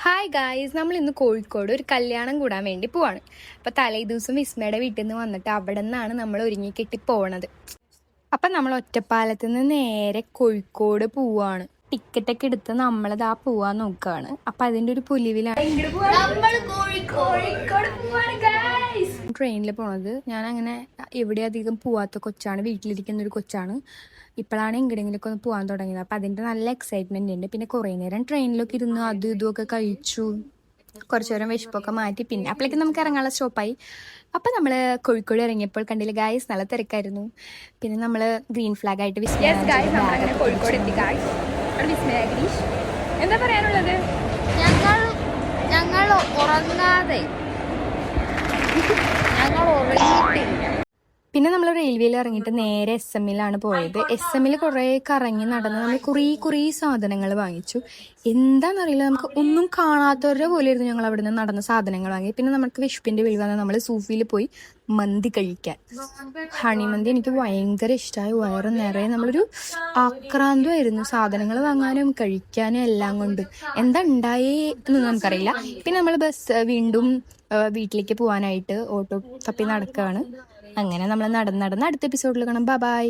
Hi guys, നമ്മൾ ഇന്ന് കോഴിക്കോട് ഒരു കല്യാണം കൂടാൻ വേണ്ടി പോവാണ്. അപ്പോൾ തലേ ദിവസം വിസ്മയുടെ വീട്ടിൽ നിന്ന് വന്നിട്ട് അവിടെ നിന്നാണ് നമ്മൾ ഒരുങ്ങിക്കെട്ടി പോണത്. അപ്പം നമ്മൾ ഒറ്റപ്പാലത്ത് നിന്ന് നേരെ കോഴിക്കോട് പോവാണ്. ടിക്കറ്റൊക്കെ എടുത്ത് നമ്മളത് പോവാൻ നോക്കുകയാണ്. അപ്പം അതിൻ്റെ ഒരു പൊലിവിലാണ് ട്രെയിനിൽ പോണത്. ഞാൻ അങ്ങനെ എവിടെ അധികം പോവാത്ത കൊച്ചാണ്, വീട്ടിലിരിക്കുന്ന ഒരു കൊച്ചാണ്. ഇപ്പോഴാണ് എങ്ങടെങ്കിലൊക്കെ ഒന്ന് പോകാൻ തുടങ്ങിയത്. അപ്പം അതിൻ്റെ നല്ല എക്സൈറ്റ്മെൻ്റ് ഉണ്ട്. പിന്നെ കുറേ നേരം ട്രെയിനിലൊക്കെ ഇരുന്ന് അതും ഇതുമൊക്കെ കഴിച്ചു, കുറച്ച് നേരം വിശപ്പൊക്കെ മാറ്റി. പിന്നെ അപ്പോഴേക്കും നമുക്ക് ഇറങ്ങാനുള്ള സ്റ്റോപ്പായി. അപ്പം നമ്മൾ കോഴിക്കോട് ഇറങ്ങിയപ്പോൾ കണ്ടില്ല ഗായ്സ്, നല്ല തിരക്കായിരുന്നു. പിന്നെ നമ്മൾ ഗ്രീൻ ഫ്ലാഗ് ആയിട്ട് കോഴിക്കോട് എത്തി ഗായ്സ്. വിസ്മയ ഗിരീഷ്, എന്താ പറയാനുള്ളത്? ഞങ്ങൾ ഉറങ്ങാതെ ഞങ്ങൾ ഉറങ്ങിയിട്ടില്ല. പിന്നെ നമ്മൾ റെയിൽവേയിൽ ഇറങ്ങിയിട്ട് നേരെ SM-ലാണ് പോയത്. SM-ൽ കുറേ കറങ്ങി നടന്ന് നമ്മൾ കുറേ സാധനങ്ങൾ വാങ്ങിച്ചു. എന്താണെന്നറിയില്ല, നമുക്ക് ഒന്നും കാണാത്തവരുടെ പോലെ ആയിരുന്നു ഞങ്ങൾ അവിടെ നിന്ന് നടന്ന സാധനങ്ങൾ വാങ്ങി. പിന്നെ നമുക്ക് വിശപ്പിൻ്റെ വെളി വന്നാൽ നമ്മൾ സൂഫിയിൽ പോയി മന്തി കഴിക്കാൻ. ഹണി മന്തി എനിക്ക് ഭയങ്കര ഇഷ്ടമായി. വയറ് നിറയെ നമ്മളൊരു ആക്രാന്തമായിരുന്നു സാധനങ്ങൾ വാങ്ങാനും കഴിക്കാനും എല്ലാം കൊണ്ട്. എന്താ ഉണ്ടായേ എന്ന് നമുക്കറിയില്ല. പിന്നെ നമ്മൾ വീണ്ടും വീട്ടിലേക്ക് പോകാനായിട്ട് ഓട്ടോ തപ്പി നടക്കുകയാണ്. അങ്ങനെ നമ്മൾ നടന്ന് അടുത്ത എപ്പിസോഡിൽ കാണാം. ബൈ.